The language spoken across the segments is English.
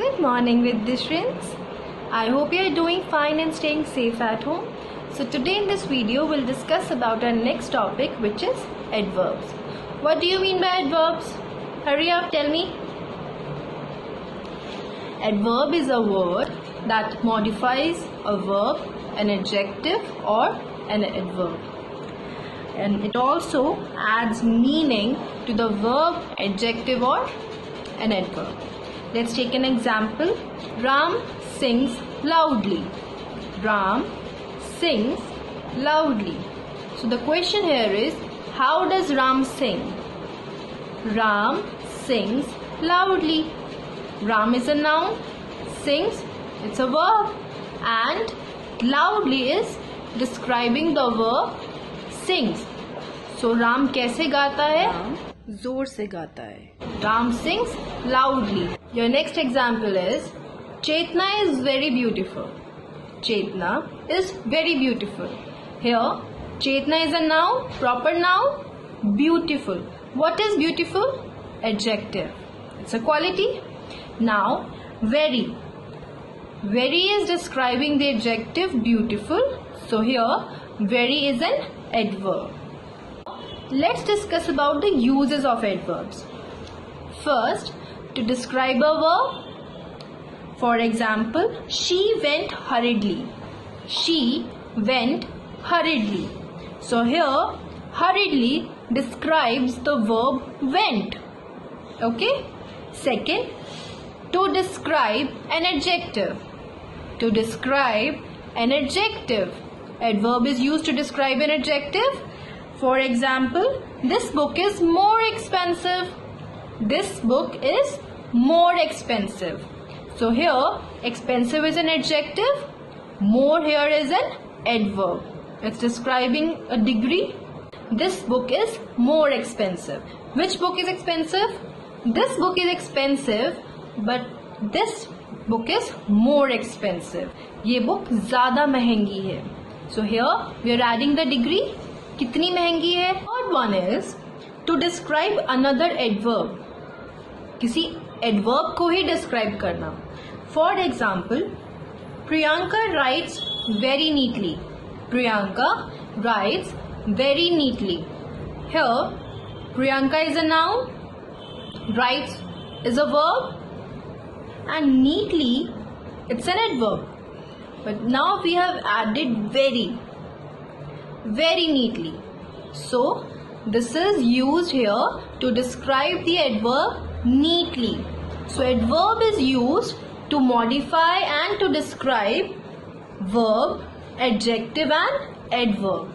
Good morning Vidyashrins. I hope you are doing fine and staying safe at home. So today in this video we'll discuss about our next topic, which is adverbs. What do you mean by adverbs? Hurry up, tell me. Adverb is a word that modifies a verb, an adjective or an adverb. And it also adds meaning to the verb, adjective or an adverb. Let's take an example. Ram sings loudly. Ram sings loudly. So the question here is, how does Ram sing? Ram sings loudly. Ram is a noun. Sings, it's a verb. And loudly is describing the verb sings. So Ram कैसे गाता है? राम जोर से गाता है. Ram sings loudly. Your next example is, Chetna is very beautiful. Chetna is very beautiful. Here, Chetna is a noun, proper noun, beautiful. What is beautiful? Adjective. It's a quality. Now, very. Very is describing the adjective beautiful. So here, very is an adverb. Let's discuss about the uses of adverbs. First, to describe a verb. For example, she went hurriedly. She went hurriedly. So here, hurriedly describes the verb went. Okay? Second, to describe an adjective. To describe an adjective. Adverb is used to describe an adjective. For example, this book is more expensive. This book is more expensive. So here, expensive is an adjective. More here is an adverb. It's describing a degree. This book is more expensive. Which book is expensive? This book is expensive, but this book is more expensive. ये book ज़्यादा महंगी है. So here we are adding the degree. कितनी महंगी है? Third one is to describe another adverb. किसी adverb को ही describe करना. For example, Priyanka writes very neatly. Priyanka writes very neatly. Here, Priyanka is a noun. Writes is a verb. And neatly, it's an adverb. But now we have added very neatly. So this is used here to describe the adverb neatly. So adverb is used to modify and to describe verb, adjective and adverb.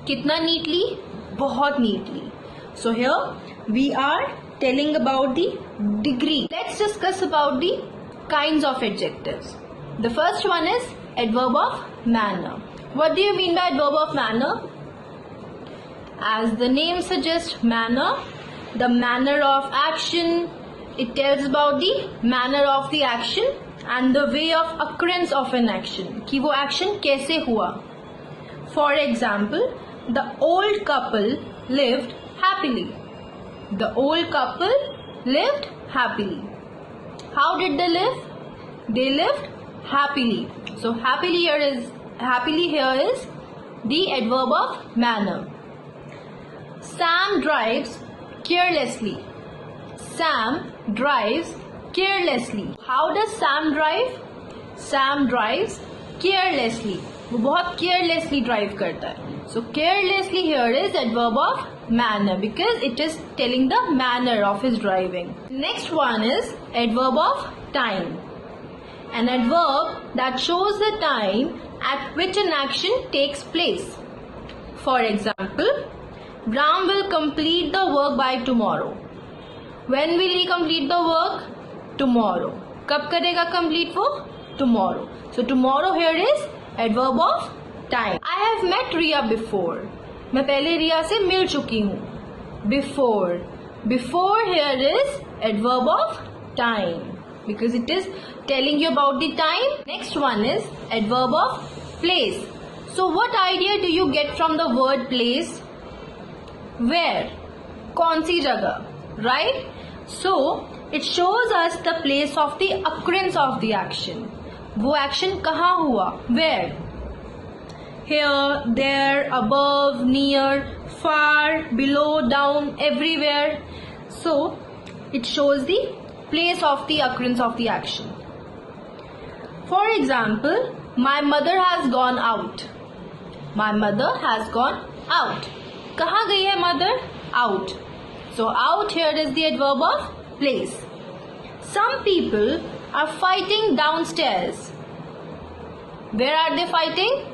कितना neatly? बहुत neatly. So here we are telling about the degree. Let's discuss about the kinds of adjectives. The first one is adverb of manner. What do you mean by adverb of manner? As the name suggests, manner, the manner of action. It tells about the manner of the action and the way of occurrence of an action. कि वो action कैसे हुआ. For example, the old couple lived happily. The old couple lived happily. How did they live? They lived happily. So happily here is the adverb of manner. Sam drives carelessly. Sam drives carelessly. How does Sam drive? Sam drives carelessly. वो बहुत carelessly drive करता है. So carelessly here is adverb of manner because it is telling the manner of his driving. Next one is adverb of time. An adverb that shows the time at which an action takes place. For example, Ram will complete the work by tomorrow. When will he complete the work? Tomorrow. कब करेगा complete वो? Tomorrow. So tomorrow here is adverb of time. I have met Riya before. मैं पहले रिया से मिल चुकी हूँ. Before. Before here is adverb of time because it is telling you about the time. Next one is adverb of place. So what idea do you get from the word place? Where? कौन सी जगह? Right? So It shows us the place of the occurrence of the action. वो action कहाँ हुआ? Where? Here, there, above, near, far, below, down, everywhere. So, it shows the place of the occurrence of the action. For example, my mother has gone out. My mother has gone out. कहाँ गई है mother? Out. So out here is the adverb of place. Some people are fighting downstairs. Where are they fighting?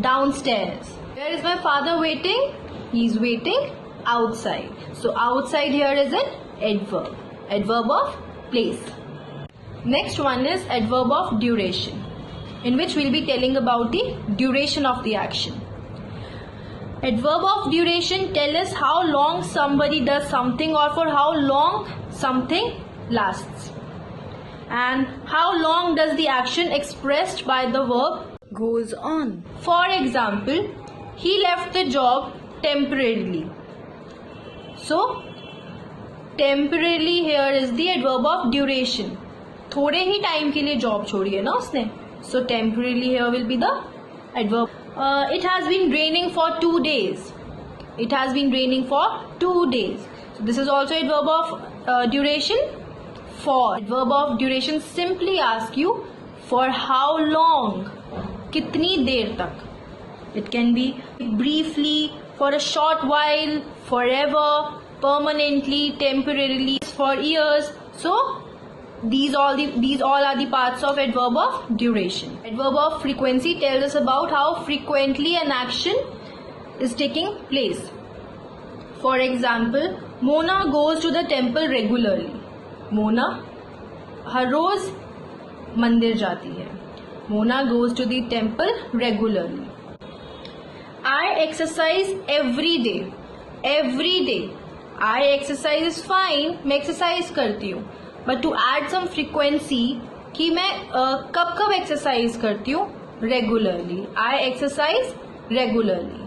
Downstairs. Where is my father waiting? He is waiting outside. So outside here is an adverb. Adverb of place. Next one is adverb of duration, in which we'll be telling about the duration of the action. Adverb of duration tell us how long somebody does something or for how long something lasts. And how long does the action expressed by the verb goes on. For example, he left the job temporarily. So, temporarily here is the adverb of duration. थोड़े ही time के लिए job छोड़ी है ना उसने. So temporarily here will be the adverb. It has been raining for 2 days. It has been raining for 2 days. So this is also adverb of duration. For adverb of duration simply ask you for how long, कितनी देर तक. It can be briefly, for a short while, forever, permanently, temporarily, for years. So these all are the parts of adverb of duration. Adverb of frequency tells us about how frequently an action is taking place. For example, Mona goes to the temple regularly. Mona हर रोज मंदिर जाती है. Mona goes to the temple regularly. I exercise every day. Every day. I exercise is fine. मैं exercise करती हूँ. But to add some frequency कि मैं कब कब exercise करती हूँ? Regularly. I exercise regularly.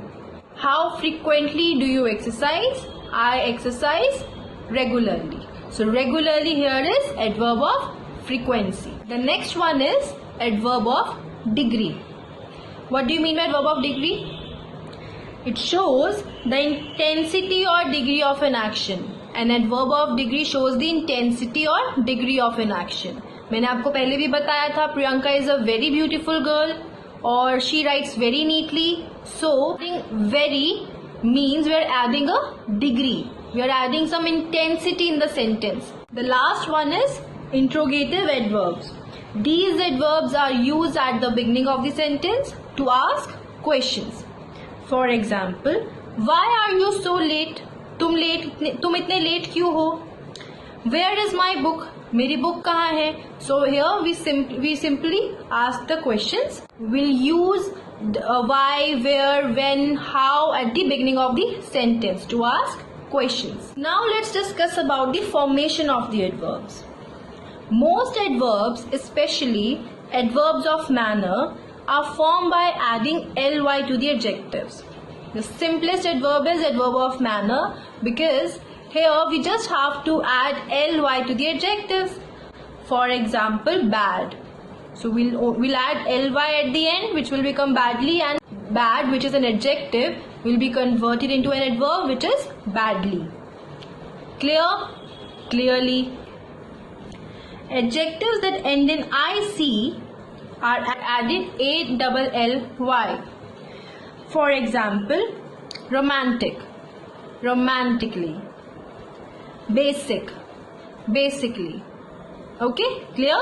How frequently do you exercise? I exercise regularly. So regularly here is adverb of frequency. The next one is adverb of degree. What do you mean by adverb of degree? It shows the intensity or degree of an action. An adverb of degree shows the intensity or degree of an action. मैंने आपको पहले भी बताया था, Priyanka is a very beautiful girl or she writes very neatly. So very means we are adding a degree. We are adding some intensity in the sentence. The last one is interrogative adverbs. These adverbs are used at the beginning of the sentence to ask questions. For example, why are you so late? तुम इतने late क्यों हो? Where is my book? मेरी book कहाँ है? So here we simply ask the questions. We'll use why, where, when, how at the beginning of the sentence to ask questions. Now let's discuss about the formation of the adverbs. Most adverbs, especially adverbs of manner, are formed by adding ly to the adjectives. The simplest adverb is adverb of manner because here we just have to add ly to the adjectives. For example, bad. So we'll add ly at the end, which will become badly, and bad, which is an adjective, will be converted into an adverb, which is badly. Clear? Clearly. Adjectives that end in ic are added a-double-l-y. For example, romantic, romantically. Basic, basically. Okay, clear?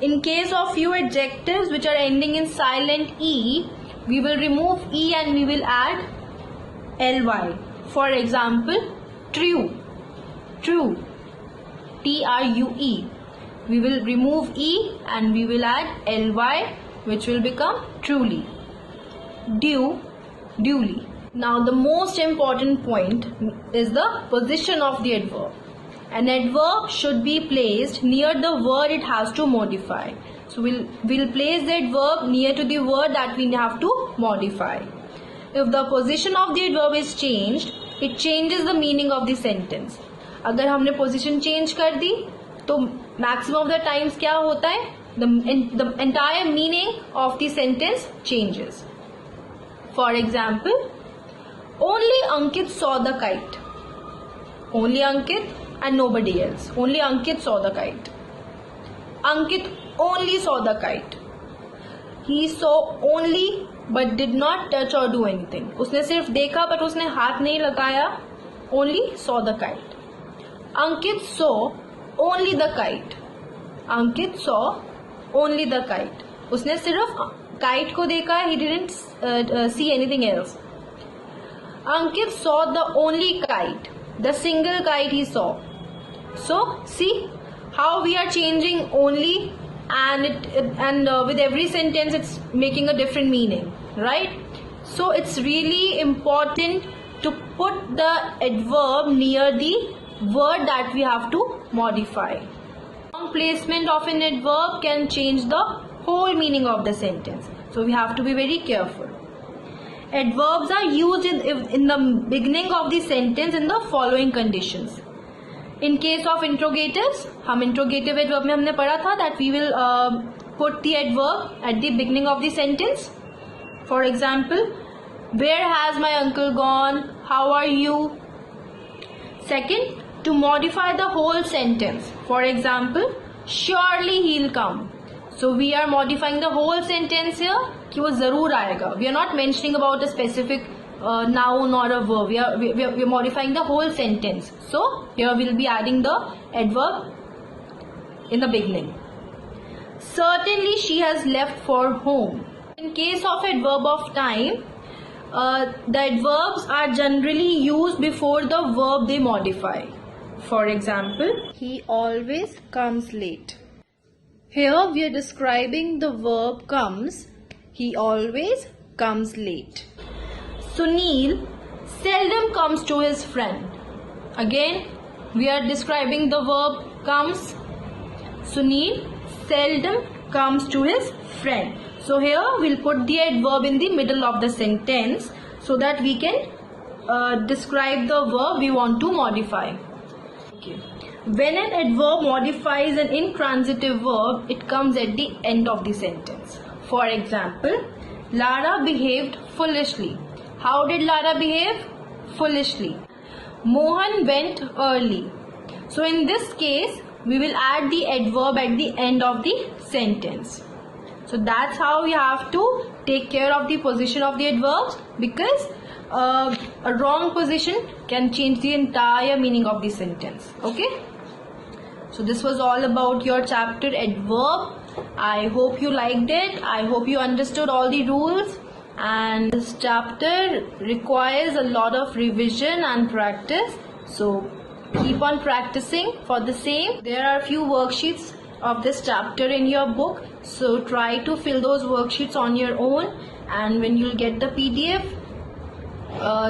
In case of few adjectives which are ending in silent E, we will remove E and we will add ly. For example, true, true, true. We will remove E and we will add ly, which will become truly. Due, duly. Now the most important point is the position of the adverb. An adverb should be placed near the word it has to modify. So we'll place the adverb near to the word that we have to modify. If the position of the adverb is changed, it changes the meaning of the sentence. अगर हमने position change कर दी तो maximum of the times क्या होता है, the entire meaning of the sentence changes. For example, only Ankit saw the kite. Only Ankit and nobody else. Only Ankit saw the kite. Ankit only saw the kite. He saw only but did not touch or do anything. उसने सिर्फ देखा but उसने हाथ नहीं लगाया. Only saw the kite. Ankit saw only the kite. Ankit saw only the kite. उसने सिर्फ kite को देखा. He didn't see anything else. Ankit saw the only kite. The single kite he saw. So see how we are changing only, and with every sentence it's making a different meaning, right? So it's really important to put the adverb near the word that we have to modify. Wrong placement of an adverb can change the whole meaning of the sentence, so we have to be very careful. Adverbs are used in the beginning of the sentence in the following conditions. In case of interrogatives, हम interrogative adverb में हमने पढ़ा था that we will put the adverb at the beginning of the sentence. For example, where has my uncle gone? How are you? Second, to modify the whole sentence. For example, surely he'll come. So we are modifying the whole sentence here कि वो जरूर आएगा. We are not mentioning about a specific noun or a verb. We are modifying the whole sentence. So here we'll be adding the adverb in the beginning. Certainly she has left for home. In case of adverb of time, the adverbs are generally used before the verb they modify. For example, He always comes late. Here we are describing the verb comes. He always comes late. Sunil seldom comes to his friend. Again, we are describing the verb comes. Sunil seldom comes to his friend. So here we'll put the adverb in the middle of the sentence so that we can describe the verb we want to modify. Okay. When an adverb modifies an intransitive verb, it comes at the end of the sentence. For example, Lara behaved foolishly. How did Lara behave? Foolishly. Mohan went early. So in this case, we will add the adverb at the end of the sentence. So that's how we have to take care of the position of the adverbs, because a wrong position can change the entire meaning of the sentence. Okay? So this was all about your chapter adverb. I hope you liked it. I hope you understood all the rules. And this chapter requires a lot of revision and practice. So keep on practicing for the same. There are few worksheets of this chapter in your book. So try to fill those worksheets on your own. And when you'll get the PDF,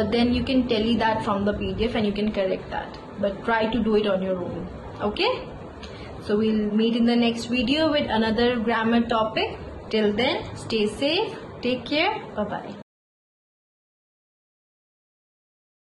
then you can tally that from the PDF and you can correct that. But try to do it on your own. Okay? So we'll meet in the next video with another grammar topic. Till then, stay safe, take care, bye bye.